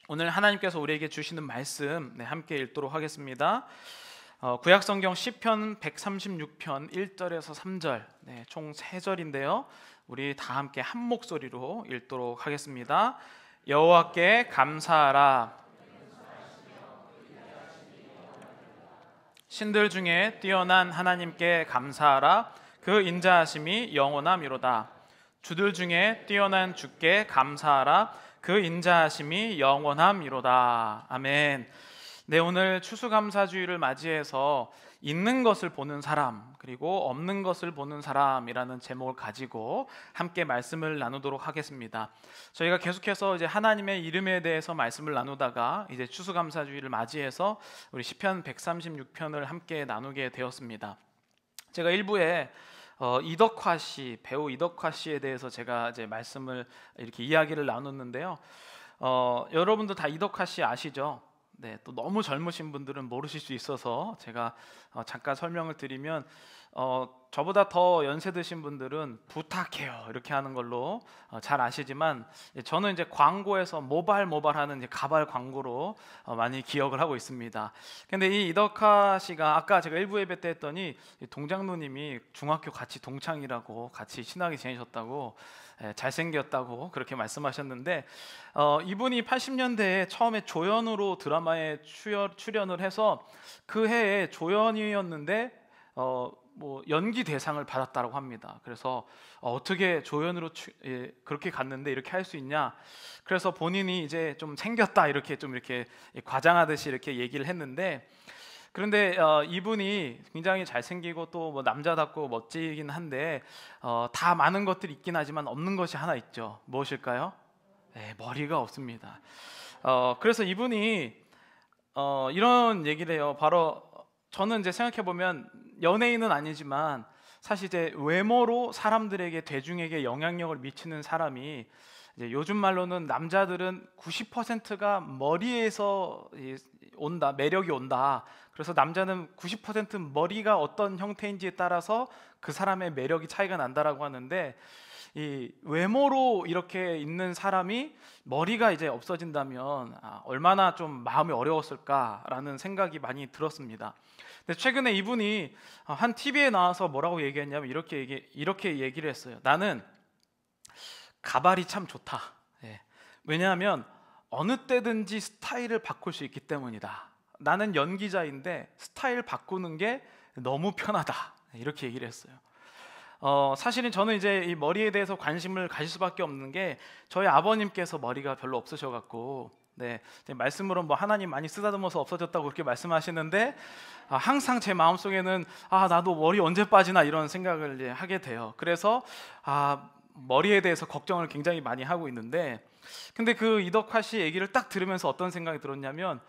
오늘 하나님께서 우리에게 주시는 말씀 함께 읽도록 하겠습니다. 구약성경 시편 136편 1절에서 3절 총 3절인데요. 우리 다 함께 한 목소리로 읽도록 하겠습니다. 여호와께 감사하라. 신들 중에 뛰어난 하나님께 감사하라. 그 인자하심이 영원함이로다. 주들 중에 뛰어난 주께 감사하라. 그 인자하심이 영원함이로다. 아멘. 네, 오늘 추수감사주의를 맞이해서 있는 것을 보는 사람 그리고 없는 것을 보는 사람이라는 제목을 가지고 함께 말씀을 나누도록 하겠습니다. 저희가 계속해서 이제 하나님의 이름에 대해서 말씀을 나누다가 이제 추수감사주의를 맞이해서 우리 시편 136편을 함께 나누게 되었습니다. 제가 일부에 이덕화 씨, 배우 이덕화 씨에 대해서 제가 이제 말씀을 이렇게 이야기를 나눴는데요. 여러분도 다 이덕화 씨 아시죠? 네, 또 너무 젊으신 분들은 모르실 수 있어서 제가 잠깐 설명을 드리면 저보다 더 연세 드신 분들은 부탁해요 이렇게 하는 걸로 잘 아시지만 저는 이제 광고에서 모발하는 이제 가발 광고로 많이 기억을 하고 있습니다. 근데 이 이덕화 씨가 아까 제가 일부 예배 때 했더니 동장로님이 중학교 같이 동창이라고 같이 친하게 지내셨다고 잘생겼다고 그렇게 말씀하셨는데 이분이 80년대에 처음에 조연으로 드라마에 출연을 해서 그 해에 조연이었는데 뭐 연기 대상을 받았다고 합니다. 그래서 어떻게 조연으로 그렇게 갔는데 이렇게 할 수 있냐? 그래서 본인이 이제 좀 생겼다 이렇게 좀 이렇게 과장하듯이 이렇게 얘기를 했는데 그런데 이분이 굉장히 잘생기고 또 뭐 남자답고 멋지긴 한데 다 많은 것들이 있긴 하지만 없는 것이 하나 있죠. 무엇일까요? 네, 머리가 없습니다. 그래서 이분이 이런 얘기를 해요. 바로 저는 이제 생각해 보면 연예인은 아니지만 사실 이제 외모로 사람들에게 대중에게 영향력을 미치는 사람이 이제 요즘 말로는 남자들은 90%가 머리에서 온다, 매력이 온다. 그래서 남자는 90% 머리가 어떤 형태인지에 따라서 그 사람의 매력이 차이가 난다라고 하는데 이 외모로 이렇게 있는 사람이 머리가 이제 없어진다면 얼마나 좀 마음이 어려웠을까라는 생각이 많이 들었습니다. 근데 최근에 이분이 한 TV에 나와서 뭐라고 얘기했냐면 이렇게 얘기를 했어요. 나는 가발이 참 좋다. 왜냐하면 어느 때든지 스타일을 바꿀 수 있기 때문이다. 나는 연기자인데 스타일 바꾸는 게 너무 편하다. 이렇게 얘기를 했어요. 사실은 저는 이제 이 머리에 대해서 관심을 가질 수밖에 없는 게 저희 아버님께서 머리가 별로 없으셔갖고 말씀으로 뭐 하나님 많이 쓰다듬어서 없어졌다고 그렇게 말씀하시는데 항상 제 마음속에는 나도 머리 언제 빠지나 이런 생각을 이제 하게 돼요. 그래서 머리에 대해서 걱정을 굉장히 많이 하고 있는데 근데 그 이덕화 씨 얘기를 딱 들으면서 어떤 생각이 들었냐면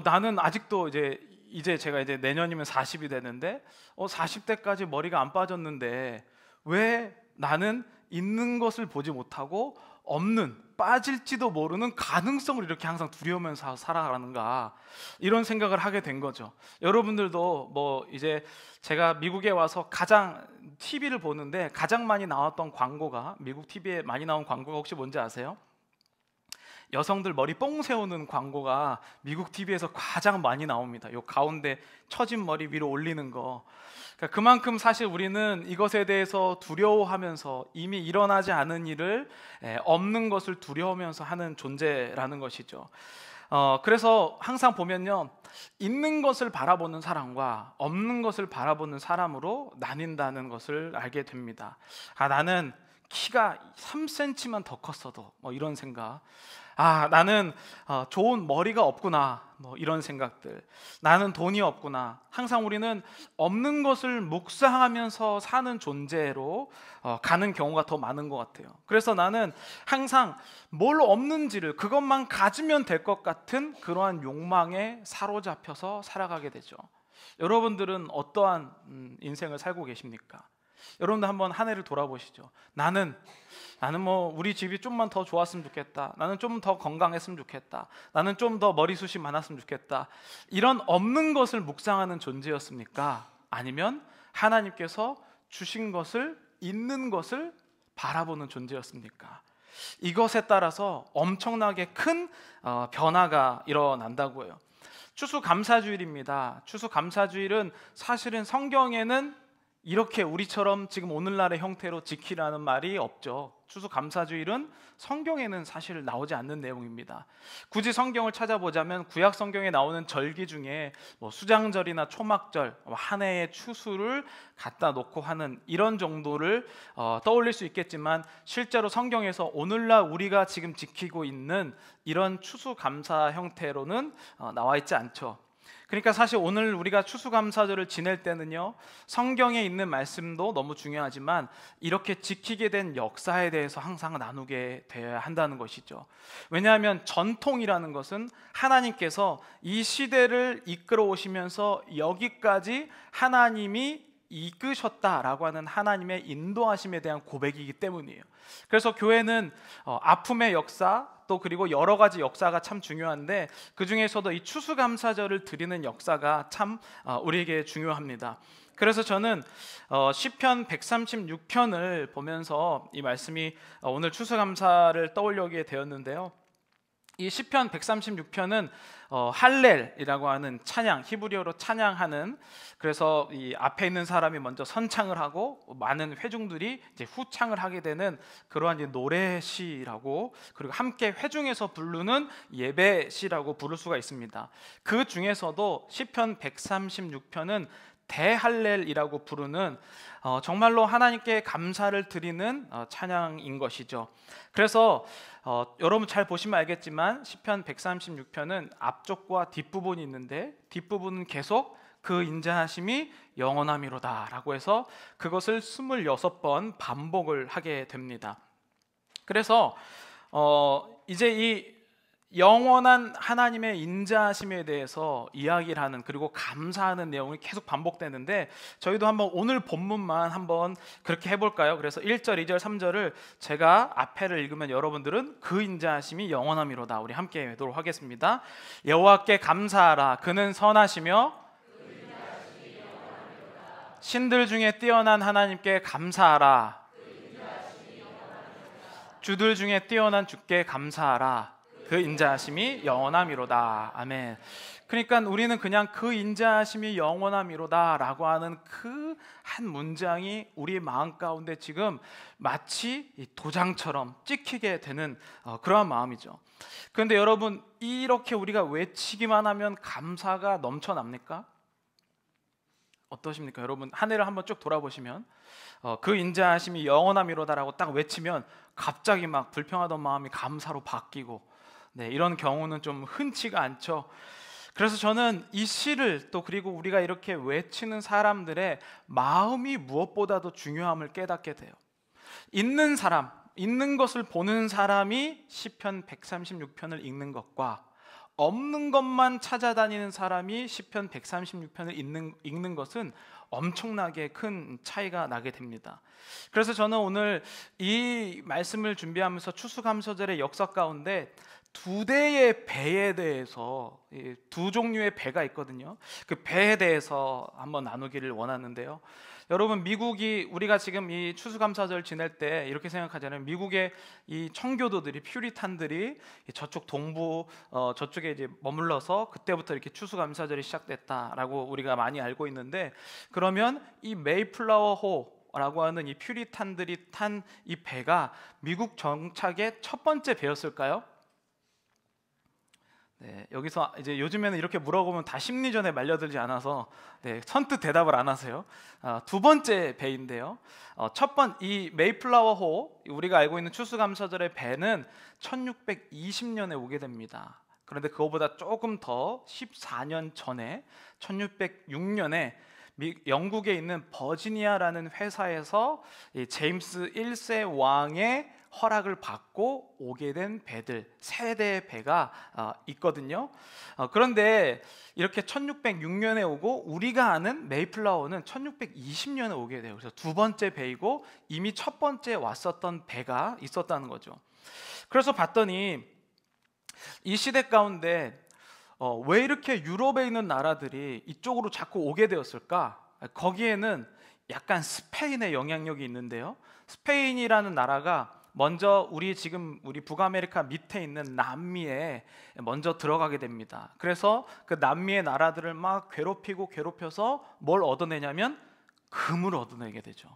나는 아직도 이제 제가 이제 내년이면 40이 되는데 40대까지 머리가 안 빠졌는데 왜 나는 있는 것을 보지 못하고 없는 빠질지도 모르는 가능성을 이렇게 항상 두려우면서 살아가는가 이런 생각을 하게 된 거죠. 여러분들도 뭐 이제 제가 미국에 와서 가장 TV를 보는데 가장 많이 나왔던 광고가 미국 TV에 많이 나온 광고가 혹시 뭔지 아세요? 여성들 머리 뽕 세우는 광고가 미국 TV에서 가장 많이 나옵니다. 요 가운데 처진 머리 위로 올리는 거. 그러니까 그만큼 사실 우리는 이것에 대해서 두려워하면서 이미 일어나지 않은 일을 없는 것을 두려워하면서 하는 존재라는 것이죠. 그래서 항상 보면요, 있는 것을 바라보는 사람과 없는 것을 바라보는 사람으로 나뉜다는 것을 알게 됩니다. 나는 키가 3cm만 더 컸어도 뭐 이런 생각. 나는 좋은 머리가 없구나 뭐 이런 생각들. 나는 돈이 없구나. 항상 우리는 없는 것을 묵상하면서 사는 존재로 가는 경우가 더 많은 것 같아요. 그래서 나는 항상 뭘 없는지를 그것만 가지면 될 것 같은 그러한 욕망에 사로잡혀서 살아가게 되죠. 여러분들은 어떠한 인생을 살고 계십니까? 여러분들 한번 한 해를 돌아보시죠. 나는 뭐 우리 집이 좀만 더 좋았으면 좋겠다. 나는 좀 더 건강했으면 좋겠다. 나는 좀 더 머리숱이 많았으면 좋겠다. 이런 없는 것을 묵상하는 존재였습니까? 아니면 하나님께서 주신 것을 있는 것을 바라보는 존재였습니까? 이것에 따라서 엄청나게 큰 변화가 일어난다고요. 추수감사주일입니다. 추수감사주일은 사실은 성경에는 이렇게 우리처럼 지금 오늘날의 형태로 지키라는 말이 없죠. 추수감사주일은 성경에는 사실 나오지 않는 내용입니다. 굳이 성경을 찾아보자면 구약 성경에 나오는 절기 중에 수장절이나 초막절, 한 해의 추수를 갖다 놓고 하는 이런 정도를 떠올릴 수 있겠지만, 실제로 성경에서 오늘날 우리가 지금 지키고 있는 이런 추수감사 형태로는 나와 있지 않죠. 그러니까 사실 오늘 우리가 추수감사절을 지낼 때는요, 성경에 있는 말씀도 너무 중요하지만 이렇게 지키게 된 역사에 대해서 항상 나누게 되어야 한다는 것이죠. 왜냐하면 전통이라는 것은 하나님께서 이 시대를 이끌어 오시면서 여기까지 하나님이 이끄셨다라고 하는 하나님의 인도하심에 대한 고백이기 때문이에요. 그래서 교회는 아픔의 역사, 또 그리고 여러 가지 역사가 참 중요한데, 그 중에서도 이 추수감사절을 드리는 역사가 참 우리에게 중요합니다. 그래서 저는 시편 136편을 보면서 이 말씀이 오늘 추수감사를 떠올리게 되었는데요. 이 시편 136편은 할렐이라고 하는 찬양, 히브리어로 찬양하는, 그래서 이 앞에 있는 사람이 먼저 선창을 하고 많은 회중들이 이제 후창을 하게 되는 그러한 이제 노래시라고, 그리고 함께 회중에서 부르는 예배시라고 부를 수가 있습니다. 그 중에서도 시편 136편은 대할렐이라고 부르는 정말로 하나님께 감사를 드리는 찬양인 것이죠. 그래서 여러분 잘 보시면 알겠지만 시편 136편은 앞쪽과 뒷부분이 있는데, 뒷부분은 계속 그 인자하심이 영원함이로다 라고 해서 그것을 26번 반복을 하게 됩니다. 그래서 이제 이 영원한 하나님의 인자하심에 대해서 이야기를 하는, 그리고 감사하는 내용이 계속 반복되는데, 저희도 한번 오늘 본문만 한번 그렇게 해볼까요? 그래서 1절, 2절, 3절을 제가 앞에를 읽으면 여러분들은 그 인자하심이 영원함이로다 우리 함께 외도록 하겠습니다. 여호와께 감사하라. 그는 선하시며 신들 중에 뛰어난 하나님께 감사하라. 주들 중에 뛰어난 주께 감사하라. 그 인자하심이 영원함이로다. 아멘. 그러니까 우리는 그냥 그 인자하심이 영원함이로다 라고 하는 그 한 문장이 우리 마음 가운데 지금 마치 도장처럼 찍히게 되는 그러한 마음이죠. 그런데 여러분, 이렇게 우리가 외치기만 하면 감사가 넘쳐납니까? 어떠십니까? 여러분, 한 해를 한번 쭉 돌아보시면 그 인자하심이 영원함이로다라고 딱 외치면 갑자기 막 불평하던 마음이 감사로 바뀌고, 이런 경우는 좀 흔치가 않죠. 그래서 저는 이 시를, 또 그리고 우리가 이렇게 외치는 사람들의 마음이 무엇보다도 중요함을 깨닫게 돼요. 있는 사람, 있는 것을 보는 사람이 시편 136편을 읽는 것과 없는 것만 찾아다니는 사람이 시편 136편을 읽는 것은 엄청나게 큰 차이가 나게 됩니다. 그래서 저는 오늘 이 말씀을 준비하면서 추수감사절의 역사 가운데 두 대의 배에 대해서, 두 종류의 배가 있거든요. 그 배에 대해서 한번 나누기를 원하는데요. 여러분, 미국이, 우리가 지금 이 추수감사절 지낼 때 이렇게 생각하잖아요. 미국의 이 청교도들이, 퓨리탄들이 저쪽 동부 저쪽에 이제 머물러서 그때부터 이렇게 추수감사절이 시작됐다라고 우리가 많이 알고 있는데, 그러면 이 메이플라워 호라고 하는 이 퓨리탄들이 탄 이 배가 미국 정착의 첫 번째 배였을까요? 여기서 이제 요즘에는 이렇게 물어보면 다 심리전에 말려들지 않아서 선뜻 대답을 안 하세요. 두 번째 배인데요. 이 메이플라워 호, 우리가 알고 있는 추수감사절의 배는 1620년에 오게 됩니다. 그런데 그거보다 조금 더 14년 전에 1606년에 영국에 있는 버지니아라는 회사에서 제임스 1세 왕의 허락을 받고 오게 된 배들, 세 대의 배가 있거든요. 그런데 이렇게 1606년에 오고 우리가 아는 메이플라워는 1620년에 오게 돼요. 그래서 두 번째 배이고 이미 첫 번째 왔었던 배가 있었다는 거죠. 그래서 봤더니 이 시대 가운데 왜 이렇게 유럽에 있는 나라들이 이쪽으로 자꾸 오게 되었을까? 거기에는 약간 스페인의 영향력이 있는데요. 스페인이라는 나라가 먼저 우리 북아메리카 밑에 있는 남미에 먼저 들어가게 됩니다. 그래서 그 남미의 나라들을 막 괴롭혀서 뭘 얻어내냐면 금을 얻어내게 되죠.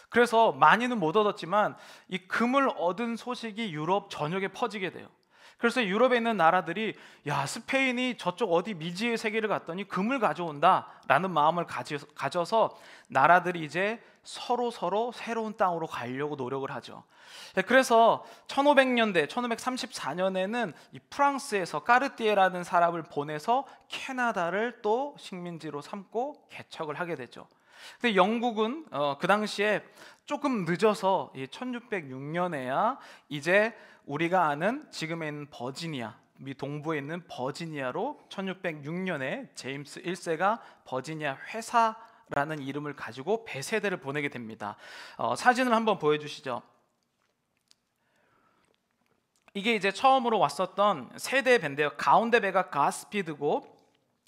그래서 많이는 못 얻었지만 이 금을 얻은 소식이 유럽 전역에 퍼지게 돼요. 그래서 유럽에 있는 나라들이 야, 스페인이 저쪽 어디 미지의 세계를 갔더니 금을 가져온다라는 마음을 가져서 나라들이 이제 서로 새로운 땅으로 가려고 노력을 하죠. 그래서 1500년대 1534년에는 이 프랑스에서 까르띠에라는 사람을 보내서 캐나다를 또 식민지로 삼고 개척을 하게 되죠. 근데 영국은 그 당시에 조금 늦어서 1606년에야 이제 우리가 아는 지금에 있는 버지니아, 미 동부에 있는 버지니아로 1606년에 제임스 1세가 버지니아 회사라는 이름을 가지고 배세대를 보내게 됩니다. 사진을 한번 보여주시죠. 이게 이제 처음으로 왔었던 세대 배인데요. 가운데 배가 가스피드고,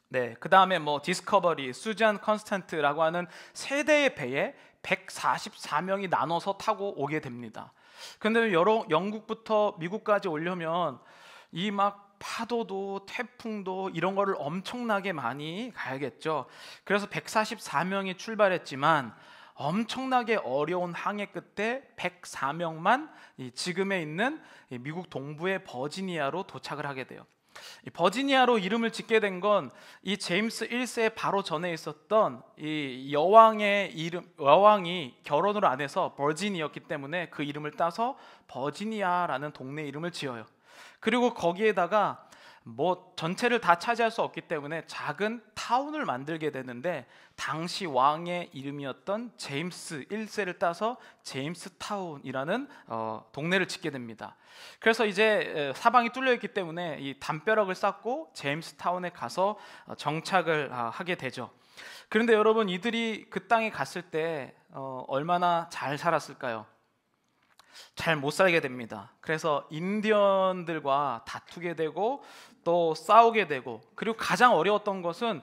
네, 그 다음에 뭐 디스커버리, 수잔 컨스탄트라고 하는 세 대의 배에 144명이 나눠서 타고 오게 됩니다. 근데 영국부터 미국까지 오려면 이 막 파도도 태풍도 이런 거를 엄청나게 많이 가야겠죠. 그래서 144명이 출발했지만 엄청나게 어려운 항해 끝에 104명만 지금에 있는 미국 동부의 버지니아로 도착을 하게 돼요. 이 버지니아로 이름을 짓게 된 건 이 제임스 1세 바로 전에 있었던 이 여왕이 결혼을 안 해서 버진이었기 때문에 그 이름을 따서 버지니아라는 동네 이름을 지어요. 그리고 거기에다가 뭐 전체를 다 차지할 수 없기 때문에 작은 타운을 만들게 되는데 당시 왕의 이름이었던 제임스 1세를 따서 제임스 타운이라는 동네를 짓게 됩니다. 그래서 이제 사방이 뚫려 있기 때문에 이 담벼락을 쌓고 제임스 타운에 가서 정착을 하게 되죠. 그런데 여러분, 이들이 그 땅에 갔을 때 얼마나 잘 살았을까요? 잘 못 살게 됩니다. 그래서 인디언들과 다투게 되고 또 싸우게 되고, 그리고 가장 어려웠던 것은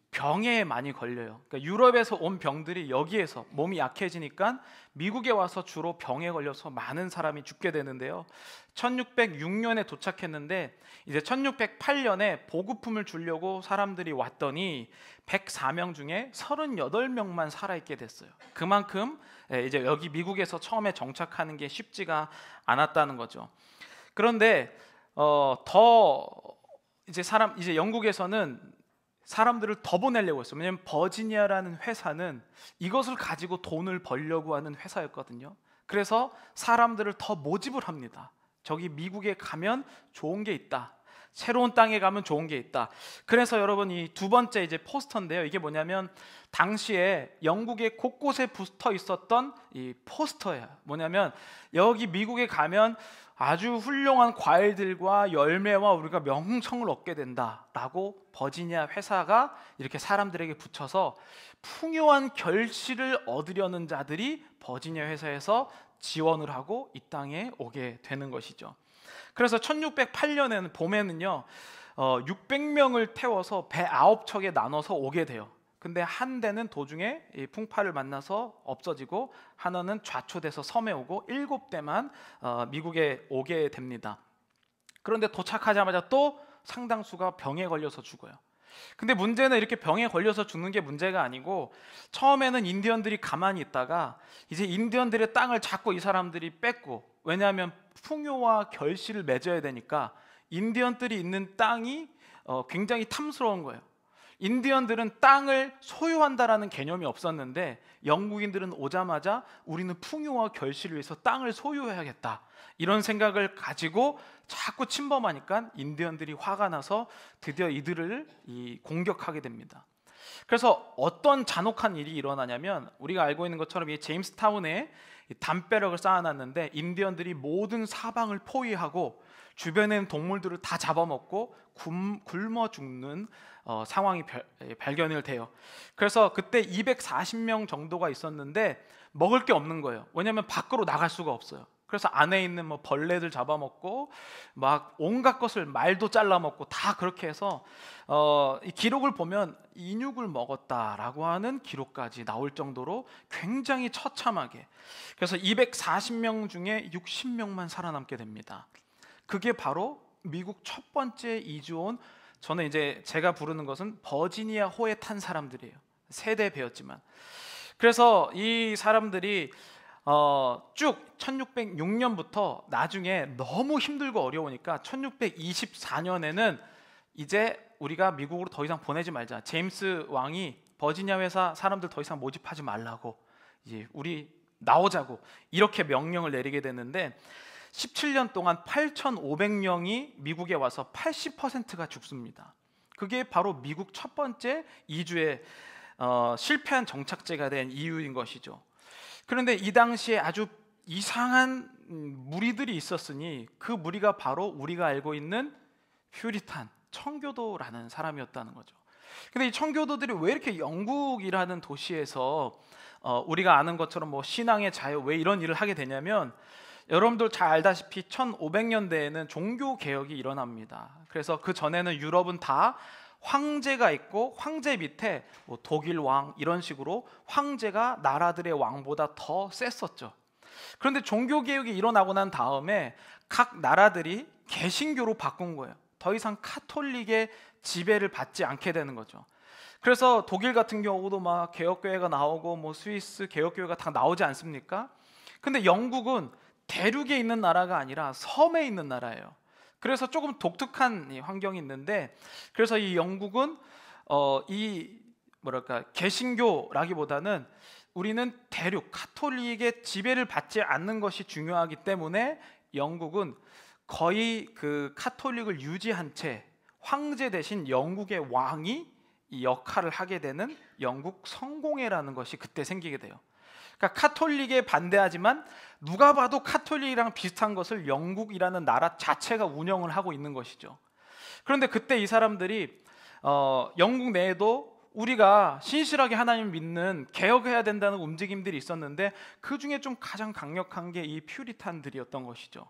병에 많이 걸려요. 그러니까 유럽에서 온 병들이 여기에서 몸이 약해지니까 미국에 와서 주로 병에 걸려서 많은 사람이 죽게 되는데요. 1606년에 도착했는데 이제 1608년에 보급품을 주려고 사람들이 왔더니 104명 중에 38명만 살아있게 됐어요. 그만큼 이제 여기 미국에서 처음에 정착하는 게 쉽지가 않았다는 거죠. 그런데 이제 영국에서는 사람들을 더 보내려고 했어요. 왜냐하면 버지니아라는 회사는 이것을 가지고 돈을 벌려고 하는 회사였거든요. 그래서 사람들을 더 모집을 합니다. 저기 미국에 가면 좋은 게 있다, 새로운 땅에 가면 좋은 게 있다. 그래서 여러분, 이 두 번째 이제 포스터인데요. 이게 뭐냐면 당시에 영국의 곳곳에 붙어 있었던 이 포스터예요. 뭐냐면 여기 미국에 가면 아주 훌륭한 과일들과 열매와 우리가 명성을 얻게 된다라고 버지니아 회사가 이렇게 사람들에게 붙여서 풍요한 결실을 얻으려는 자들이 버지니아 회사에서 지원을 하고 이 땅에 오게 되는 것이죠. 그래서 1608년에는 봄에는요 600명을 태워서 배 9척에 나눠서 오게 돼요. 근데 한 대는 도중에 이 풍파를 만나서 없어지고 하나는 좌초돼서 섬에 오고 7대만 미국에 오게 됩니다. 그런데 도착하자마자 또 상당수가 병에 걸려서 죽어요. 근데 문제는 이렇게 병에 걸려서 죽는 게 문제가 아니고, 처음에는 인디언들이 가만히 있다가 이제 인디언들의 땅을 자꾸 이 사람들이 뺏고, 왜냐하면 풍요와 결실을 맺어야 되니까 인디언들이 있는 땅이 굉장히 탐스러운 거예요. 인디언들은 땅을 소유한다라는 개념이 없었는데 영국인들은 오자마자 우리는 풍요와 결실을 위해서 땅을 소유해야겠다, 이런 생각을 가지고 자꾸 침범하니까 인디언들이 화가 나서 드디어 이들을 공격하게 됩니다. 그래서 어떤 잔혹한 일이 일어나냐면, 우리가 알고 있는 것처럼 이 제임스타운에 담벼락을 쌓아놨는데 인디언들이 모든 사방을 포위하고 주변에 있는 동물들을 다 잡아먹고 굶어 죽는 상황이 발견이 돼요. 그래서 그때 240명 정도가 있었는데 먹을 게 없는 거예요. 왜냐하면 밖으로 나갈 수가 없어요. 그래서 안에 있는 뭐 벌레들 잡아먹고 막 온갖 것을 말도 잘라먹고 다 그렇게 해서 이 기록을 보면 인육을 먹었다라고 하는 기록까지 나올 정도로 굉장히 처참하게, 그래서 240명 중에 60명만 살아남게 됩니다. 그게 바로 미국 첫 번째 이주온, 저는 이제 제가 부르는 것은 버지니아 호에 탄 사람들이에요. 세대 배웠지만. 그래서 이 사람들이 쭉 1606년부터 나중에 너무 힘들고 어려우니까 1624년에는 이제 우리가 미국으로 더 이상 보내지 말자, 제임스 왕이 버지니아 회사 사람들 더 이상 모집하지 말라고, 이제 우리 나오자고 이렇게 명령을 내리게 됐는데 17년 동안 8,500명이 미국에 와서 80%가 죽습니다. 그게 바로 미국 첫 번째 이주에 실패한 정착지가 된 이유인 것이죠. 그런데 이 당시에 아주 이상한 무리들이 있었으니 그 무리가 바로 우리가 알고 있는 퓨리탄, 청교도라는 사람이었다는 거죠. 근데 이 청교도들이 왜 이렇게 영국이라는 도시에서 우리가 아는 것처럼 뭐 신앙의 자유, 왜 이런 일을 하게 되냐면, 여러분들 잘 알다시피 1500년대에는 종교 개혁이 일어납니다. 그래서 그 전에는 유럽은 다 황제가 있고 황제 밑에 뭐 독일 왕 이런 식으로 황제가 나라들의 왕보다 더 셌었죠. 그런데 종교 개혁이 일어나고 난 다음에 각 나라들이 개신교로 바꾼 거예요. 더 이상 카톨릭의 지배를 받지 않게 되는 거죠. 그래서 독일 같은 경우도 막 개혁교회가 나오고 뭐 스위스 개혁교회가 다 나오지 않습니까? 근데 영국은 대륙에 있는 나라가 아니라 섬에 있는 나라예요. 그래서 조금 독특한 환경이 있는데, 그래서 이 영국은 이 뭐랄까 개신교라기보다는 우리는 대륙 카톨릭의 지배를 받지 않는 것이 중요하기 때문에 영국은 거의 그 카톨릭을 유지한 채 황제 대신 영국의 왕이 이 역할을 하게 되는 영국 성공회라는 것이 그때 생기게 돼요. 그러니까 카톨릭에 반대하지만 누가 봐도 카톨릭이랑 비슷한 것을 영국이라는 나라 자체가 운영을 하고 있는 것이죠. 그런데 그때 이 사람들이 영국 내에도 우리가 신실하게 하나님을 믿는 개혁해야 된다는 움직임들이 있었는데 그 중에 좀 가장 강력한 게 이 퓨리탄들이었던 것이죠.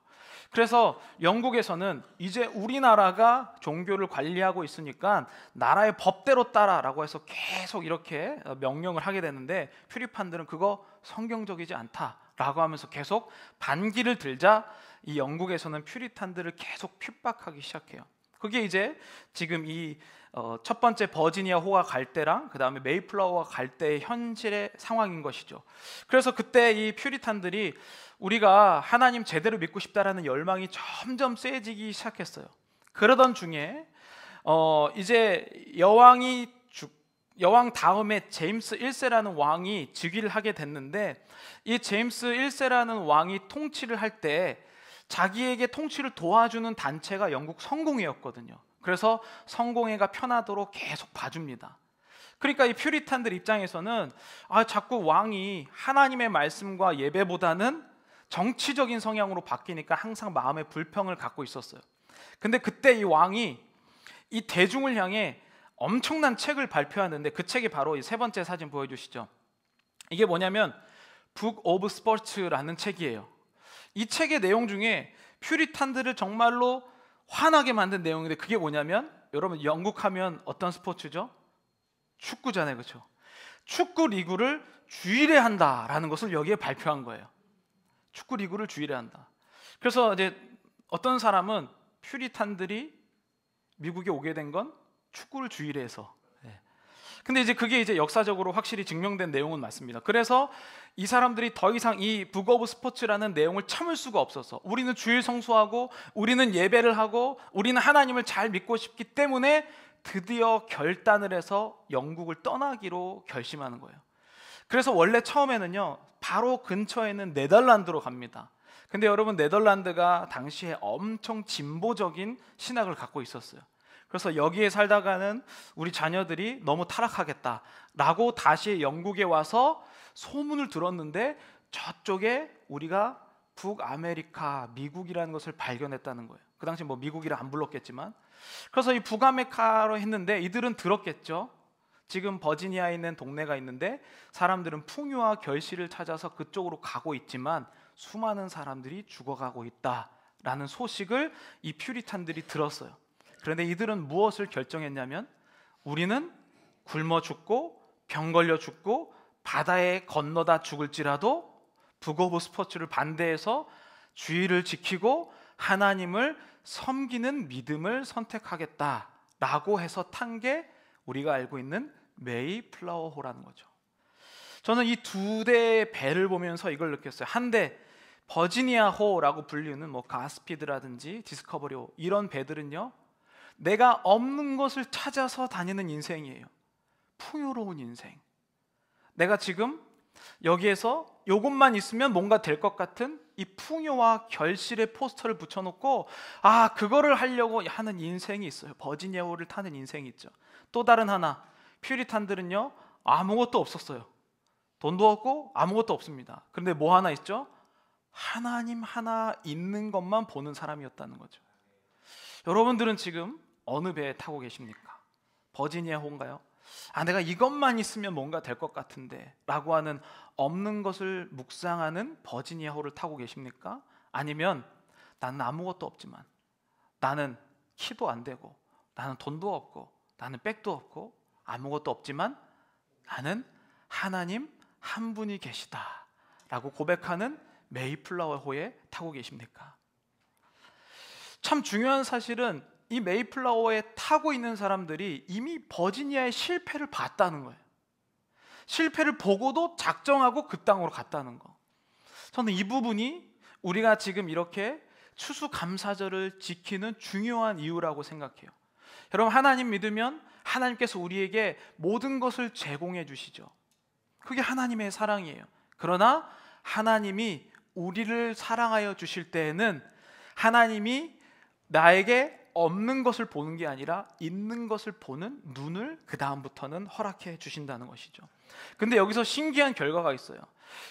그래서 영국에서는 이제 우리나라가 종교를 관리하고 있으니까 나라의 법대로 따라라고 해서 계속 이렇게 명령을 하게 되는데, 퓨리탄들은 그거 성경적이지 않다라고 하면서 계속 반기를 들자 이 영국에서는 퓨리탄들을 계속 핍박하기 시작해요. 그게 이제 지금 이 첫 번째 버지니아 호가 갈 때랑 그 다음에 메이플라워가 갈 때의 현실의 상황인 것이죠. 그래서 그때 이 퓨리탄들이 우리가 하나님 제대로 믿고 싶다라는 열망이 점점 세지기 시작했어요. 그러던 중에 이제 여왕 다음에 제임스 1세라는 왕이 즉위를 하게 됐는데, 이 제임스 1세라는 왕이 통치를 할 때 자기에게 통치를 도와주는 단체가 영국 성공회였거든요. 그래서 성공회가 편하도록 계속 봐줍니다. 그러니까 이 퓨리탄들 입장에서는 자꾸 왕이 하나님의 말씀과 예배보다는 정치적인 성향으로 바뀌니까 항상 마음에 불평을 갖고 있었어요. 근데 그때 이 왕이 이 대중을 향해 엄청난 책을 발표하는데, 그 책이 바로 이 세 번째 사진 보여주시죠. 이게 뭐냐면 북 오브 스포츠라는 책이에요. 이 책의 내용 중에 퓨리탄들을 정말로 화나게 만든 내용인데, 그게 뭐냐면, 여러분 영국 하면 어떤 스포츠죠? 축구잖아요, 그렇죠? 축구 리그를 주의례한다라는 것을 여기에 발표한 거예요. 축구 리그를 주의례한다. 그래서 이제 어떤 사람은 퓨리탄들이 미국에 오게 된 건 축구를 주의례해서. 근데 이제 그게 이제 역사적으로 확실히 증명된 내용은 맞습니다. 그래서 이 사람들이 더 이상 이 북 오브 스포츠라는 내용을 참을 수가 없어서, 우리는 주일 성수하고 우리는 예배를 하고 우리는 하나님을 잘 믿고 싶기 때문에 드디어 결단을 해서 영국을 떠나기로 결심하는 거예요. 그래서 원래 처음에는요 바로 근처에 있는 네덜란드로 갑니다. 근데 여러분, 네덜란드가 당시에 엄청 진보적인 신학을 갖고 있었어요. 그래서 여기에 살다가는 우리 자녀들이 너무 타락하겠다라고 다시 영국에 와서 소문을 들었는데, 저쪽에 우리가 북아메리카, 미국이라는 것을 발견했다는 거예요. 그 당시 뭐 미국이라 안 불렀겠지만. 그래서 이 북아메리카로 했는데 이들은 들었겠죠. 지금 버지니아에 있는 동네가 있는데 사람들은 풍요와 결실을 찾아서 그쪽으로 가고 있지만 수많은 사람들이 죽어가고 있다라는 소식을 이 퓨리탄들이 들었어요. 그런데 이들은 무엇을 결정했냐면 우리는 굶어 죽고 병 걸려 죽고 바다에 건너다 죽을지라도 북 오브 스포츠를 반대해서 주의를 지키고 하나님을 섬기는 믿음을 선택하겠다라고 해서 탄 게 우리가 알고 있는 메이플라워호라는 거죠. 저는 이 두 대의 배를 보면서 이걸 느꼈어요. 한 대 버지니아호라고 불리는 가스피드라든지 디스커버리호, 이런 배들은요, 내가 없는 것을 찾아서 다니는 인생이에요. 풍요로운 인생. 내가 지금 여기에서 이것만 있으면 뭔가 될 것 같은 이 풍요와 결실의 포스터를 붙여놓고 그거를 하려고 하는 인생이 있어요. 버지니아호를 타는 인생이 있죠. 또 다른 하나, 퓨리탄들은요, 아무것도 없었어요. 돈도 없고 아무것도 없습니다. 그런데 뭐 하나 있죠? 하나님 하나 있는 것만 보는 사람이었다는 거죠. 여러분들은 지금 어느 배에 타고 계십니까? 버지니아호인가요? 내가 이것만 있으면 뭔가 될 것 같은데 라고 하는 없는 것을 묵상하는 버지니아호를 타고 계십니까? 아니면 나는 아무것도 없지만, 나는 키도 안 되고, 나는 돈도 없고, 나는 백도 없고, 아무것도 없지만 나는 하나님 한 분이 계시다 라고 고백하는 메이플라워호에 타고 계십니까? 참 중요한 사실은 이 메이플라워에 타고 있는 사람들이 이미 버지니아의 실패를 봤다는 거예요. 실패를 보고도 작정하고 그 땅으로 갔다는 거. 저는 이 부분이 우리가 지금 이렇게 추수감사절을 지키는 중요한 이유라고 생각해요. 여러분, 하나님 믿으면 하나님께서 우리에게 모든 것을 제공해 주시죠. 그게 하나님의 사랑이에요. 그러나 하나님이 우리를 사랑하여 주실 때에는 하나님이 나에게 없는 것을 보는 게 아니라 있는 것을 보는 눈을 그 다음부터는 허락해 주신다는 것이죠. 근데 여기서 신기한 결과가 있어요.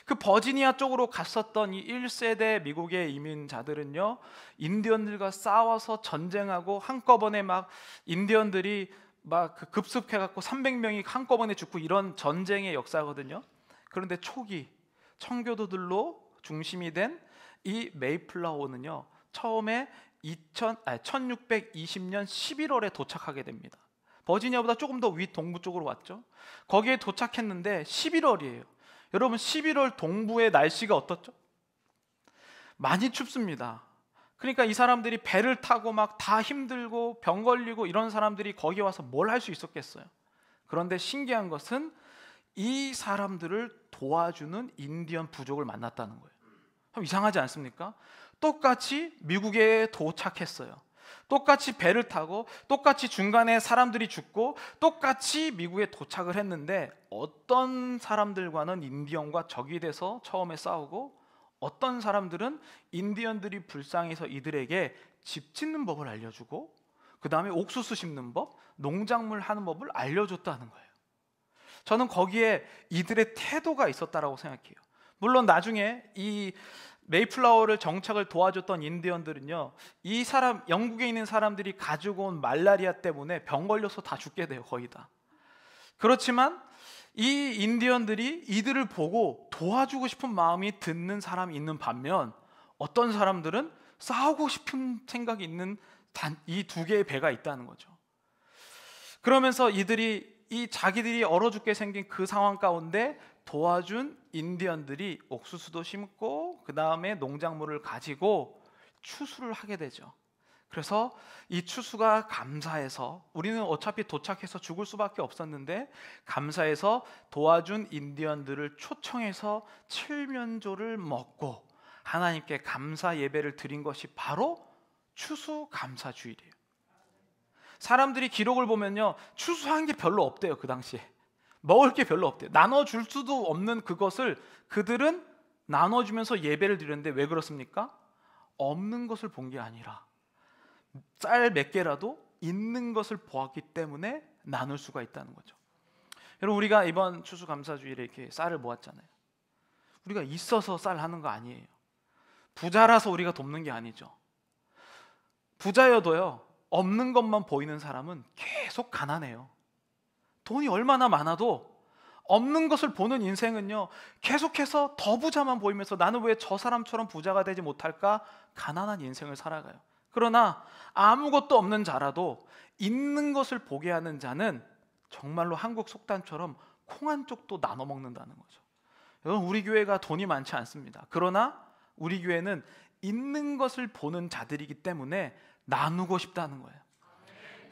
그 버지니아 쪽으로 갔었던 이 1세대 미국의 이민자들은요, 인디언들과 싸워서 전쟁하고 한꺼번에 막 인디언들이 막 급습해갖고 300명이 한꺼번에 죽고 이런 전쟁의 역사거든요. 그런데 초기 청교도들로 중심이 된 이 메이플라워는요, 처음에 1620년 11월에 도착하게 됩니다. 버지니아보다 조금 더 위 동부 쪽으로 왔죠. 거기에 도착했는데 11월이에요. 여러분, 11월 동부의 날씨가 어떻죠? 많이 춥습니다. 그러니까 이 사람들이 배를 타고 막 다 힘들고 병 걸리고 이런 사람들이 거기 와서 뭘 할 수 있었겠어요? 그런데 신기한 것은 이 사람들을 도와주는 인디언 부족을 만났다는 거예요. 이상하지 않습니까? 똑같이 미국에 도착했어요. 똑같이 배를 타고 똑같이 중간에 사람들이 죽고 똑같이 미국에 도착을 했는데 어떤 사람들과는 인디언과 적이 돼서 처음에 싸우고 어떤 사람들은 인디언들이 불쌍해서 이들에게 집 짓는 법을 알려주고 그 다음에 옥수수 심는 법, 농작물 하는 법을 알려줬다는 거예요. 저는 거기에 이들의 태도가 있었다라고 생각해요. 물론 나중에 이 메이플라워를 정착을 도와줬던 인디언들은요, 이 사람, 영국에 있는 사람들이 가지고 온 말라리아 때문에 병 걸려서 다 죽게 돼요, 거의 다. 그렇지만 이 인디언들이 이들을 보고 도와주고 싶은 마음이 드는 사람이 있는 반면 어떤 사람들은 싸우고 싶은 생각이 있는 이 두 개의 배가 있다는 거죠. 그러면서 이들이 자기들이 얼어 죽게 생긴 그 상황 가운데 도와준 인디언들이 옥수수도 심고 그 다음에 농작물을 가지고 추수를 하게 되죠. 그래서 이 추수가 감사해서 우리는 어차피 도착해서 죽을 수밖에 없었는데 감사해서 도와준 인디언들을 초청해서 칠면조를 먹고 하나님께 감사 예배를 드린 것이 바로 추수감사주일이에요. 사람들이 기록을 보면요, 추수한 게 별로 없대요. 그 당시에 먹을 게 별로 없대요. 나눠줄 수도 없는 그것을 그들은 나눠주면서 예배를 드렸는데 왜 그렇습니까? 없는 것을 본 게 아니라 쌀 몇 개라도 있는 것을 보았기 때문에 나눌 수가 있다는 거죠. 여러분, 우리가 이번 추수감사주일에 이렇게 쌀을 모았잖아요. 우리가 있어서 쌀 하는 거 아니에요. 부자라서 우리가 돕는 게 아니죠. 부자여도요, 없는 것만 보이는 사람은 계속 가난해요. 돈이 얼마나 많아도 없는 것을 보는 인생은요, 계속해서 더 부자만 보이면서 나는 왜 저 사람처럼 부자가 되지 못할까? 가난한 인생을 살아가요. 그러나 아무것도 없는 자라도 있는 것을 보게 하는 자는 정말로 한국 속담처럼 콩 한 쪽도 나눠 먹는다는 거죠. 여러분, 우리 교회가 돈이 많지 않습니다. 그러나 우리 교회는 있는 것을 보는 자들이기 때문에 나누고 싶다는 거예요.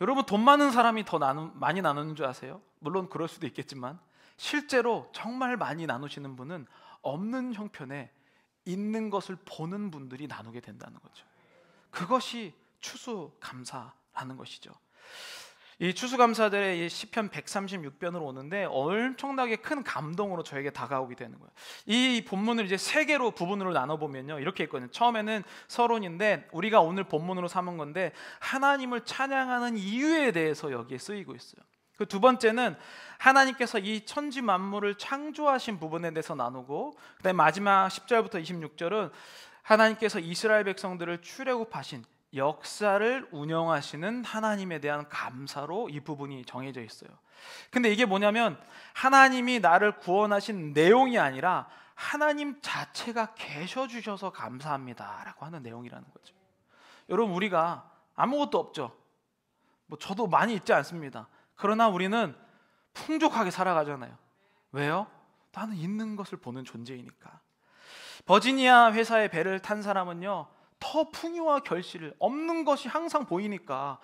여러분, 돈 많은 사람이 더 많이 나누는 줄 아세요? 물론 그럴 수도 있겠지만 실제로 정말 많이 나누시는 분은 없는 형편에 있는 것을 보는 분들이 나누게 된다는 거죠. 그것이 추수감사라는 것이죠. 이 추수감사들의 시편 136편으로 오는데 엄청나게 큰 감동으로 저에게 다가오게 되는 거예요. 이 본문을 이제 세 개로 부분으로 나눠보면요, 이렇게 있거든요. 처음에는 서론인데 우리가 오늘 본문으로 삼은 건데 하나님을 찬양하는 이유에 대해서 여기에 쓰이고 있어요. 그 두 번째는 하나님께서 이 천지 만물을 창조하신 부분에 대해서 나누고, 그다음에 마지막 10절부터 26절은 하나님께서 이스라엘 백성들을 출애굽하신 역사를 운영하시는 하나님에 대한 감사로 이 부분이 정해져 있어요. 근데 이게 뭐냐면 하나님이 나를 구원하신 내용이 아니라 하나님 자체가 계셔 주셔서 감사합니다 라고 하는 내용이라는 거죠. 여러분, 우리가 아무것도 없죠. 뭐 저도 많이 있지 않습니다. 그러나 우리는 풍족하게 살아가잖아요. 왜요? 나는 있는 것을 보는 존재이니까. 버지니아 회사의 배를 탄 사람은요, 더 풍요와 결실을, 없는 것이 항상 보이니까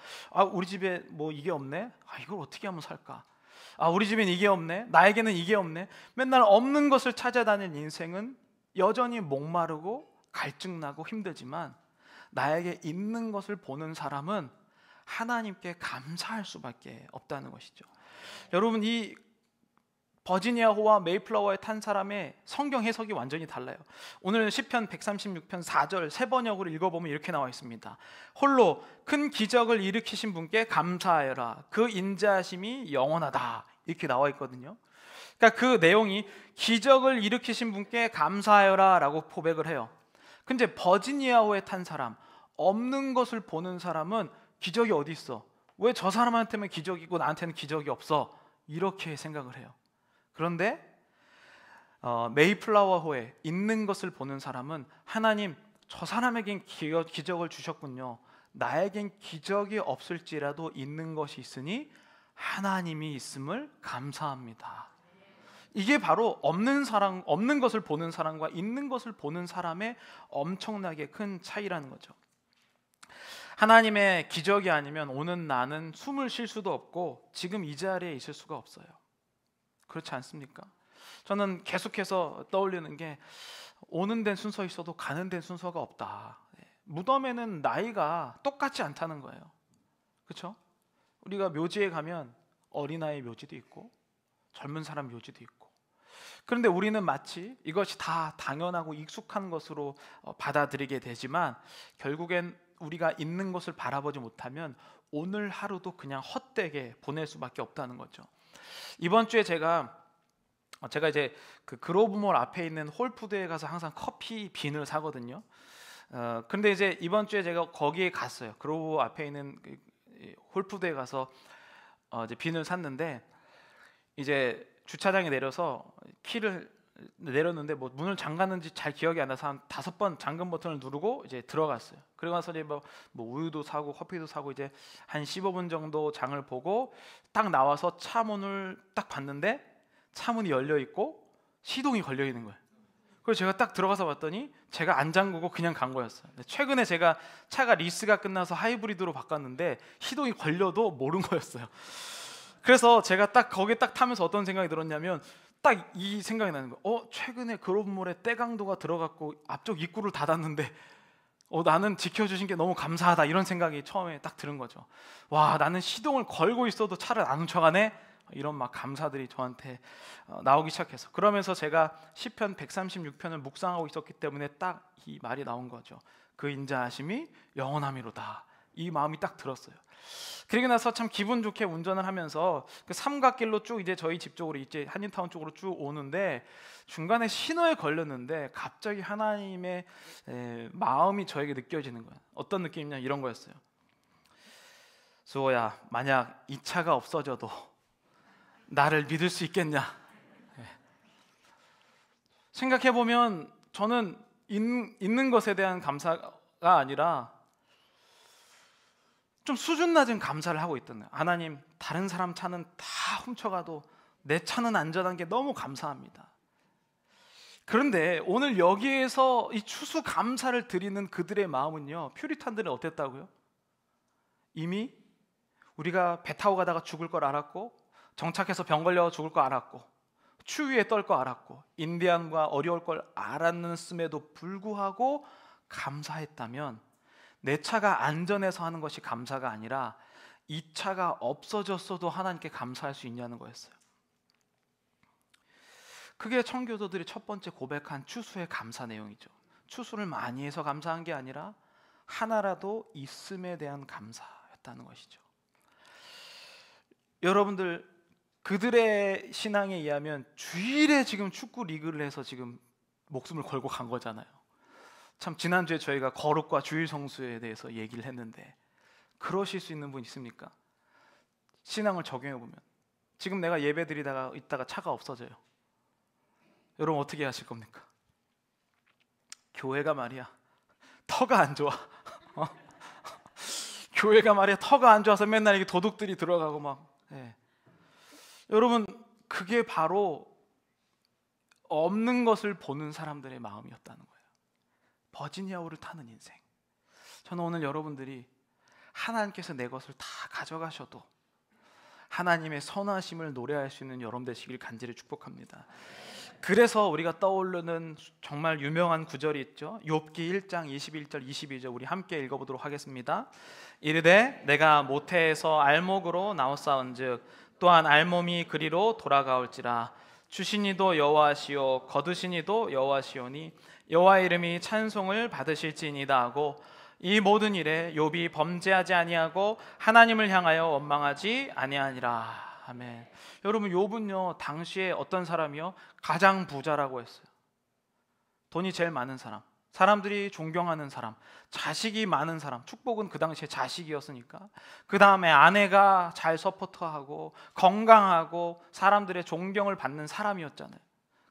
우리 집에 뭐 이게 없네? 이걸 어떻게 하면 살까? 우리 집엔 이게 없네? 나에게는 이게 없네? 맨날 없는 것을 찾아다니는 인생은 여전히 목마르고 갈증나고 힘들지만, 나에게 있는 것을 보는 사람은 하나님께 감사할 수밖에 없다는 것이죠. 여러분, 이 버지니아호와 메이플라워에 탄 사람의 성경 해석이 완전히 달라요. 오늘 시편 136편 4절 세 번역으로 읽어보면 이렇게 나와 있습니다. 홀로 큰 기적을 일으키신 분께 감사하여라. 그 인자하심이 영원하다. 이렇게 나와 있거든요. 그러니까 그 내용이 기적을 일으키신 분께 감사하여라 라고 포백을 해요. 근데 버지니아호에 탄 사람, 없는 것을 보는 사람은 기적이 어디 있어? 왜 저 사람한테는 기적이고 나한테는 기적이 없어? 이렇게 생각을 해요. 그런데 메이플라워호에 있는 것을 보는 사람은 하나님, 저 사람에겐 기적을 주셨군요. 나에겐 기적이 없을지라도 있는 것이 있으니 하나님이 있음을 감사합니다. 이게 바로 없는 것을 보는 사람과 있는 것을 보는 사람의 엄청나게 큰 차이라는 거죠. 하나님의 기적이 아니면 오는 나는 숨을 쉴 수도 없고 지금 이 자리에 있을 수가 없어요. 그렇지 않습니까? 저는 계속해서 떠올리는 게, 오는 데는 순서 있어도 가는 데는 순서가 없다. 무덤에는 나이가 똑같지 않다는 거예요. 그렇죠? 우리가 묘지에 가면 어린아이 묘지도 있고 젊은 사람 묘지도 있고, 그런데 우리는 마치 이것이 다 당연하고 익숙한 것으로 받아들이게 되지만, 결국엔 우리가 있는 것을 바라보지 못하면 오늘 하루도 그냥 헛되게 보낼 수밖에 없다는 거죠. 이번 주에 제가 이제 그 그로브몰 앞에 있는 홀푸드에 가서 항상 커피 빈을 사거든요. 근데 이제 이번 주에 제가 거기에 갔어요. 그로브 앞에 있는 홀푸드에 가서 이제 빈을 샀는데, 이제 주차장에 내려서 키를 내렸는데 뭐 문을 잠갔는지 잘 기억이 안 나서 한 5번 잠금 버튼을 누르고 이제 들어갔어요. 그러고 나서 이제 뭐 우유도 사고 커피도 사고 이제 한 15분 정도 장을 보고 딱 나와서 차 문을 딱 봤는데 차 문이 열려 있고 시동이 걸려 있는 거예요. 그래서 제가 딱 들어가서 봤더니 제가 안 잠그고 그냥 간 거였어요. 최근에 제가 차가 리스가 끝나서 하이브리드로 바꿨는데 시동이 걸려도 모른 거였어요. 그래서 제가 딱 거기에 딱 타면서 어떤 생각이 들었냐면, 딱 이 생각이 나는 거예요. 최근에 그로브몰에 떼강도가 들어갔고 앞쪽 입구를 닫았는데 나는 지켜주신 게 너무 감사하다, 이런 생각이 처음에 딱 들은 거죠. 와, 나는 시동을 걸고 있어도 차를 안 훔쳐가네, 이런 막 감사들이 저한테 나오기 시작해서, 그러면서 제가 시편 136편을 묵상하고 있었기 때문에 딱 이 말이 나온 거죠. 그 인자하심이 영원함이로다. 이 마음이 딱 들었어요. 그리고 나서 참 기분 좋게 운전을 하면서 그 삼각길로 쭉 이제 저희 집 쪽으로 이제 한인타운 쪽으로 쭉 오는데, 중간에 신호에 걸렸는데 갑자기 하나님의 마음이 저에게 느껴지는 거예요. 어떤 느낌이냐, 이런 거였어요. 수호야, 만약 이 차가 없어져도 나를 믿을 수 있겠냐? 생각해 보면 저는 있는 것에 대한 감사가 아니라 좀 수준 낮은 감사를 하고 있던 거예요. 하나님, 다른 사람 차는 다 훔쳐가도 내 차는 안전한 게 너무 감사합니다. 그런데 오늘 여기에서 이 추수 감사를 드리는 그들의 마음은요, 퓨리탄들은 어땠다고요? 이미 우리가 배 타고 가다가 죽을 걸 알았고, 정착해서 병 걸려 죽을 거 알았고, 추위에 떨 거 알았고, 인디안과 어려울 걸 알았음에도 불구하고 감사했다면, 내 차가 안전해서 하는 것이 감사가 아니라 이 차가 없어졌어도 하나님께 감사할 수 있냐는 거였어요. 그게 청교도들이 첫 번째 고백한 추수의 감사 내용이죠. 추수를 많이 해서 감사한 게 아니라 하나라도 있음에 대한 감사였다는 것이죠. 여러분들, 그들의 신앙에 의하면 주일에 지금 축구 리그를 해서 지금 목숨을 걸고 간 거잖아요. 참, 지난주에 저희가 거룩과 주일 성수에 대해서 얘기를 했는데, 그러실 수 있는 분 있습니까? 신앙을 적용해 보면 지금 내가 예배 드리다가 있다가 차가 없어져요. 여러분 어떻게 하실 겁니까? 교회가 말이야 터가 안 좋아. 교회가 말이야 터가 안 좋아서 맨날 이게 도둑들이 들어가고 막. 여러분, 그게 바로 없는 것을 보는 사람들의 마음이었다는 거예요. 버지니아호를 타는 인생. 저는 오늘 여러분들이 하나님께서 내 것을 다 가져가셔도 하나님의 선하심을 노래할 수 있는 여러분 되시길 간절히 축복합니다. 그래서 우리가 떠오르는 정말 유명한 구절이 있죠. 욥기 1장 21절 22절 우리 함께 읽어보도록 하겠습니다. 이르되 내가 모태에서 알목으로 나오사온즉 또한 알몸이 그리로 돌아가올지라. 주시니도 여호와시오 거두시니도 여호와시오니 여호와의 이름이 찬송을 받으실지니이다 하고, 이 모든 일에 욥이 범죄하지 아니하고 하나님을 향하여 원망하지 아니하니라. 아멘. 여러분, 욥은요 당시에 어떤 사람이요? 가장 부자라고 했어요. 돈이 제일 많은 사람, 사람들이 존경하는 사람, 자식이 많은 사람. 축복은 그 당시에 자식이었으니까. 그 다음에 아내가 잘 서포트하고 건강하고 사람들의 존경을 받는 사람이었잖아요.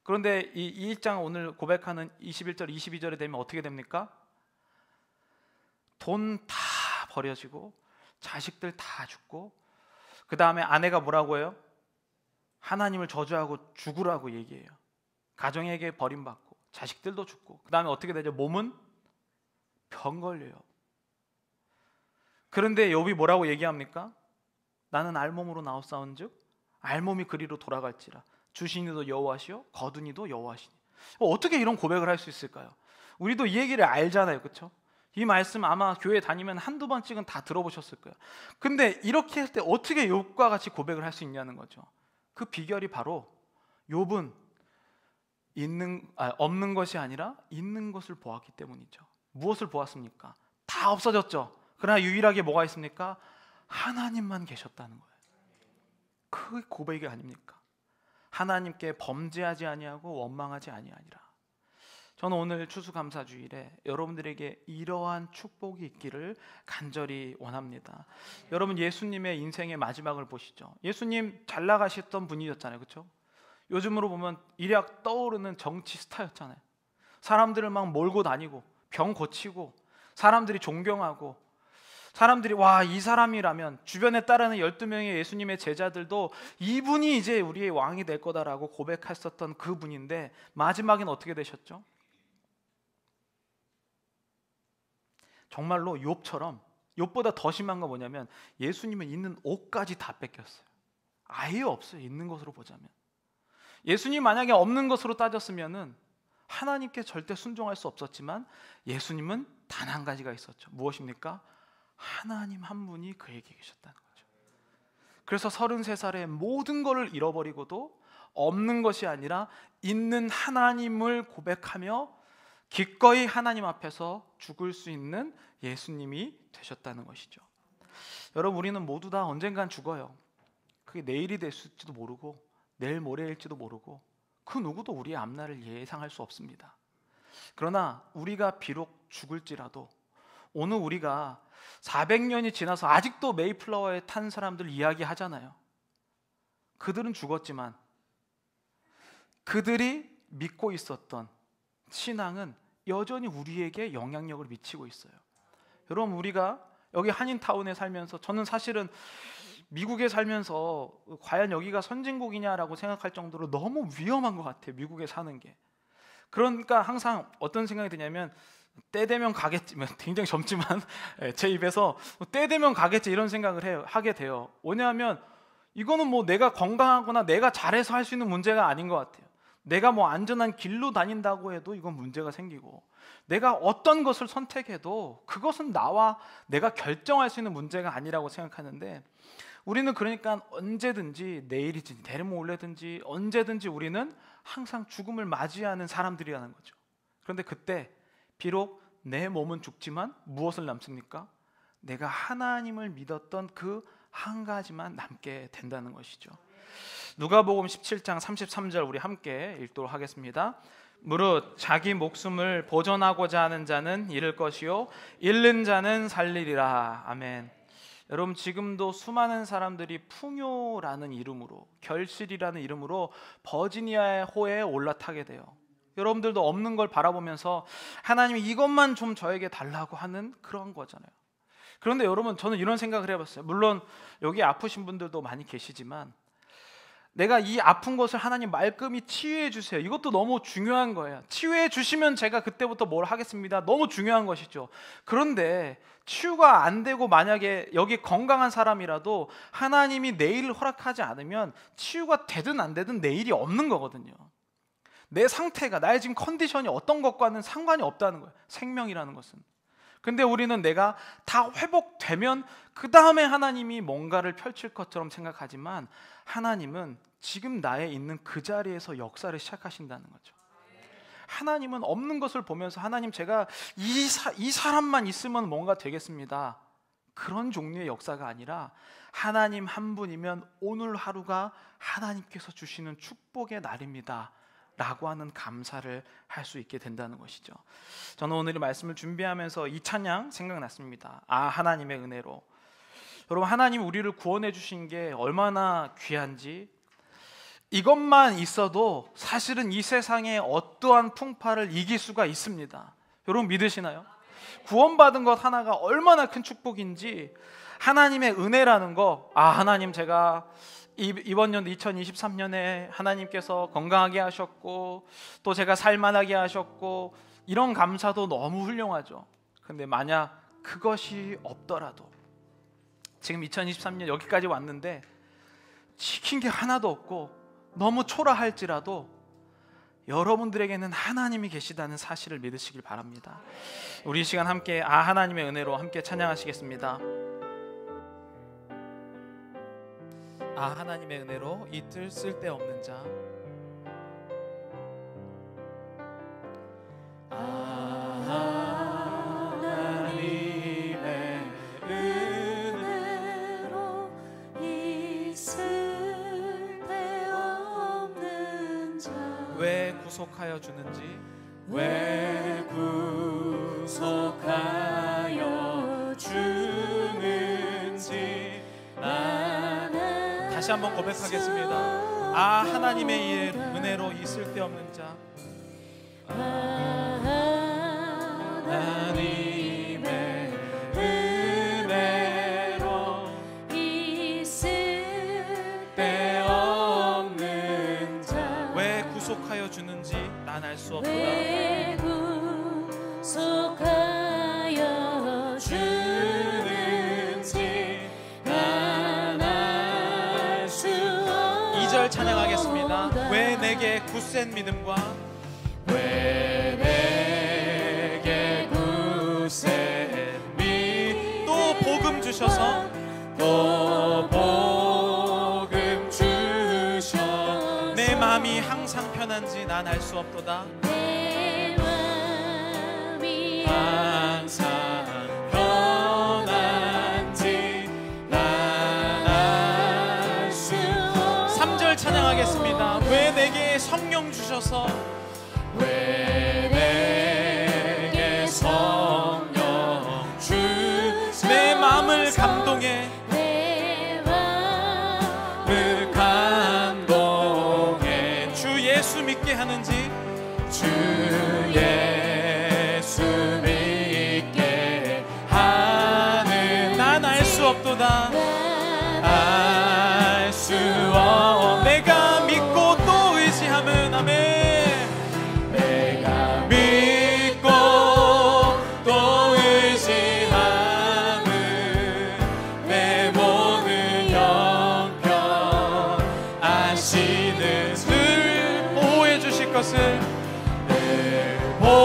그런데 이 1장 오늘 고백하는 21절 22절에 되면 어떻게 됩니까? 돈 다 버려지고 자식들 다 죽고, 그 다음에 아내가 뭐라고 해요? 하나님을 저주하고 죽으라고 얘기해요. 가정에게 버림받고 자식들도 죽고, 그 다음에 어떻게 되죠? 몸은 병 걸려요. 그런데 욥이 뭐라고 얘기합니까? 나는 알몸으로 나오사온즉 알몸이 그리로 돌아갈지라. 주시니도 여호와시오 거두니도 여호와시니. 어떻게 이런 고백을 할 수 있을까요? 우리도 이 얘기를 알잖아요, 그렇죠? 이 말씀 아마 교회 다니면 한두 번씩은 다 들어보셨을 거예요. 근데 이렇게 할 때 어떻게 욥과 같이 고백을 할 수 있냐는 거죠. 그 비결이 바로 욥은 없는 것이 아니라 있는 것을 보았기 때문이죠. 무엇을 보았습니까? 다 없어졌죠. 그러나 유일하게 뭐가 있습니까? 하나님만 계셨다는 거예요. 그 고백이 아닙니까? 하나님께 범죄하지 아니하고 원망하지 아니하니라. 저는 오늘 추수감사주일에 여러분들에게 이러한 축복이 있기를 간절히 원합니다. 여러분, 예수님의 인생의 마지막을 보시죠. 예수님 잘 나가셨던 분이었잖아요, 그렇죠? 요즘으로 보면 일약 떠오르는 정치 스타였잖아요. 사람들을 막 몰고 다니고 병 고치고 사람들이 존경하고, 사람들이 와, 이 사람이라면, 주변에 따르는 12명의 예수님의 제자들도 이분이 이제 우리의 왕이 될 거다라고 고백했었던 그분인데, 마지막엔 어떻게 되셨죠? 정말로 욥처럼, 욥보다 더 심한 건 뭐냐면 예수님은 있는 옷까지 다 뺏겼어요. 아예 없어요, 있는 것으로 보자면. 예수님 만약에 없는 것으로 따졌으면은 하나님께 절대 순종할 수 없었지만, 예수님은 단 한 가지가 있었죠. 무엇입니까? 하나님 한 분이 그에게 계셨다는 거죠. 그래서 33살에 모든 것을 잃어버리고도 없는 것이 아니라 있는 하나님을 고백하며 기꺼이 하나님 앞에서 죽을 수 있는 예수님이 되셨다는 것이죠. 여러분, 우리는 모두 다 언젠간 죽어요. 그게 내일이 됐을지도 모르고 내일 모레일지도 모르고, 그 누구도 우리의 앞날을 예상할 수 없습니다. 그러나 우리가 비록 죽을지라도, 오늘 우리가 400년이 지나서 아직도 메이플라워에 탄 사람들 이야기하잖아요. 그들은 죽었지만 그들이 믿고 있었던 신앙은 여전히 우리에게 영향력을 미치고 있어요. 여러분, 우리가 여기 한인타운에 살면서 저는 사실은 미국에 살면서 과연 여기가 선진국이냐라고 생각할 정도로 너무 위험한 것 같아요, 미국에 사는 게. 그러니까 항상 어떤 생각이 드냐면 때 되면 가겠지, 굉장히 젊지만 제 입에서 때 되면 가겠지 이런 생각을 하게 돼요. 왜냐하면 이거는 뭐 내가 건강하거나 내가 잘해서 할 수 있는 문제가 아닌 것 같아요. 내가 뭐 안전한 길로 다닌다고 해도 이건 문제가 생기고, 내가 어떤 것을 선택해도 그것은 나와 내가 결정할 수 있는 문제가 아니라고 생각하는데, 우리는 그러니까 언제든지 내일이든지 내일 모레든지 언제든지 우리는 항상 죽음을 맞이하는 사람들이라는 거죠. 그런데 그때 비록 내 몸은 죽지만 무엇을 남습니까? 내가 하나님을 믿었던 그 한 가지만 남게 된다는 것이죠. 누가복음 17장 33절 우리 함께 읽도록 하겠습니다. 무릇 자기 목숨을 보존하고자 하는 자는 잃을 것이요 잃는 자는 살리리라. 아멘. 여러분, 지금도 수많은 사람들이 풍요라는 이름으로, 결실이라는 이름으로 버지니아의 호에 올라타게 돼요. 여러분들도 없는 걸 바라보면서 하나님이 이것만 좀 저에게 달라고 하는 그런 거잖아요. 그런데 여러분, 저는 이런 생각을 해봤어요. 물론 여기 아프신 분들도 많이 계시지만 내가 이 아픈 것을 하나님 말끔히 치유해 주세요, 이것도 너무 중요한 거예요. 치유해 주시면 제가 그때부터 뭘 하겠습니다, 너무 중요한 것이죠. 그런데 치유가 안 되고 만약에 여기 건강한 사람이라도 하나님이 내일을 허락하지 않으면 치유가 되든 안 되든 내일이 없는 거거든요. 내 상태가, 나의 지금 컨디션이 어떤 것과는 상관이 없다는 거예요, 생명이라는 것은. 근데 우리는 내가 다 회복되면 그 다음에 하나님이 뭔가를 펼칠 것처럼 생각하지만 하나님은 지금 나에 있는 그 자리에서 역사를 시작하신다는 거죠. 하나님은 없는 것을 보면서 하나님, 제가 이 사람만 있으면 뭔가 되겠습니다, 그런 종류의 역사가 아니라 하나님 한 분이면 오늘 하루가 하나님께서 주시는 축복의 날입니다 라고 하는 감사를 할 수 있게 된다는 것이죠. 저는 오늘 이 말씀을 준비하면서 이 찬양 생각났습니다. 아, 하나님의 은혜로. 여러분, 하나님 우리를 구원해 주신 게 얼마나 귀한지, 이것만 있어도 사실은 이 세상의 어떠한 풍파를 이길 수가 있습니다. 여러분, 믿으시나요? 구원받은 것 하나가 얼마나 큰 축복인지, 하나님의 은혜라는 거, 아, 하나님 제가 이번 년 2023년에 하나님께서 건강하게 하셨고 또 제가 살만하게 하셨고, 이런 감사도 너무 훌륭하죠. 근데 만약 그것이 없더라도, 지금 2023년 여기까지 왔는데 지킨 게 하나도 없고 너무 초라할지라도 여러분들에게는 하나님이 계시다는 사실을 믿으시길 바랍니다. 우리 이 시간 함께 아, 하나님의 은혜로 함께 찬양하시겠습니다. 아, 하나님의 은혜로 이틀 쓸데없는 자. 아, 하나님의 은혜로 이 쓸데없는 자. 왜 구속하여 주는지, 왜 구속하여 주는지 다시 한번 고백하겠습니다. 아, 하나님의 은혜로 이 쓸데없는 자. 하나님의 은혜로 이 쓸데없는 자. 왜 구속하여 주는지 난 알 수 없도다. 왜 구속하여 주는지 난 알 수 없도다. 2절 찬양하겠습니다. 왜 내게 굳센 믿음과, 왜 내게 굳센 믿음, 또 복음 주셔서, 또 복음 주셔 내 마음이 항상 편한지 난 알 수 없도다. 내 마음이 항상 편한지 난 알 수 없도다. 3절 찬양하겠습니다. 왜 내게 성령 주셔서, 왜 내게 성령 주셔서 내 마음을 감동해, 내 마음을 감동해 주 예수 믿게 하는지, 것을 늘 보호해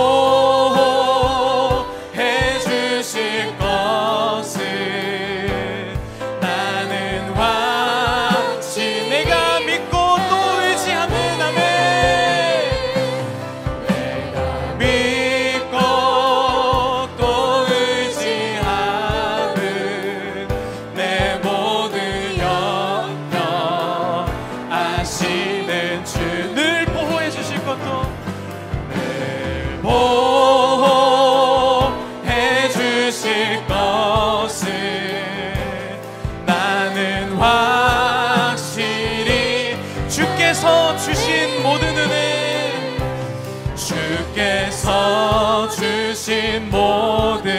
주실 것을 나는 확신 내가 믿고 또 의지하는 아멘 내가 믿고 또 의지하는 내 모든 영역 아시는 주 늘 보호해 주실 것도 늘 보호해 주실 것을 나는 확실히 주께서 주신 모든 은혜 주께서 주신 모든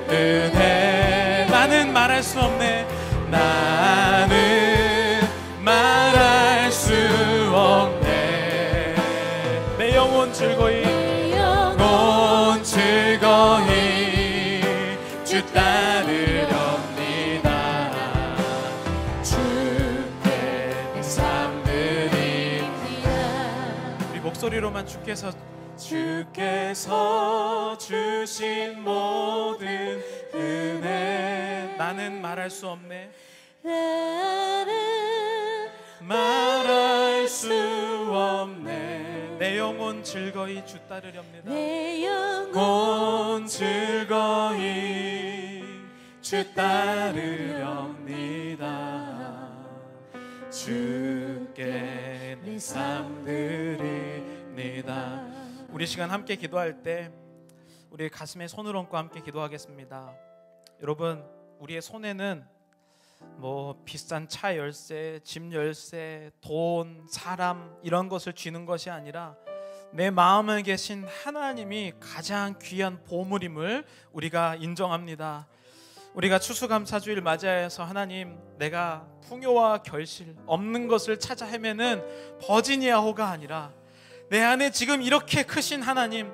은혜 나는 말할 수 없네 나는 말할 수 없네 내 영혼 즐거이 온 즐거이 주 따르렵니다 주께 삶 드립니다 우리 목소리로만 주께서 주신 모든 은혜 나는 말할 수 없네 나는 말할 수 없네 내 영혼 즐거이 주 따르렵니다 내 영혼 즐거이 주 따르렵니다 주께 내 삶 드립니다 우리 시간 함께 기도할 때 우리 가슴에 손을 얹고 함께 기도하겠습니다. 여러분 우리의 손에는 뭐 비싼 차 열쇠, 집 열쇠, 돈, 사람 이런 것을 쥐는 것이 아니라 내 마음에 계신 하나님이 가장 귀한 보물임을 우리가 인정합니다. 우리가 추수감사주일 맞이해서 하나님 내가 풍요와 결실 없는 것을 찾아 헤매는 버지니아호가 아니라 내 안에 지금 이렇게 크신 하나님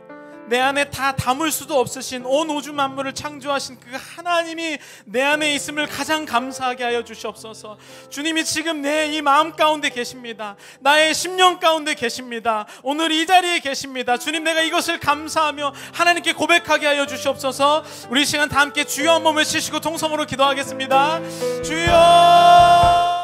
내 안에 다 담을 수도 없으신 온 우주 만물을 창조하신 그 하나님이 내 안에 있음을 가장 감사하게 하여 주시옵소서. 주님이 지금 내 이 마음 가운데 계십니다. 나의 심령 가운데 계십니다. 오늘 이 자리에 계십니다. 주님 내가 이것을 감사하며 하나님께 고백하게 하여 주시옵소서. 우리 시간 다 함께 주여 한 몸을 치시고 통성으로 기도하겠습니다. 주여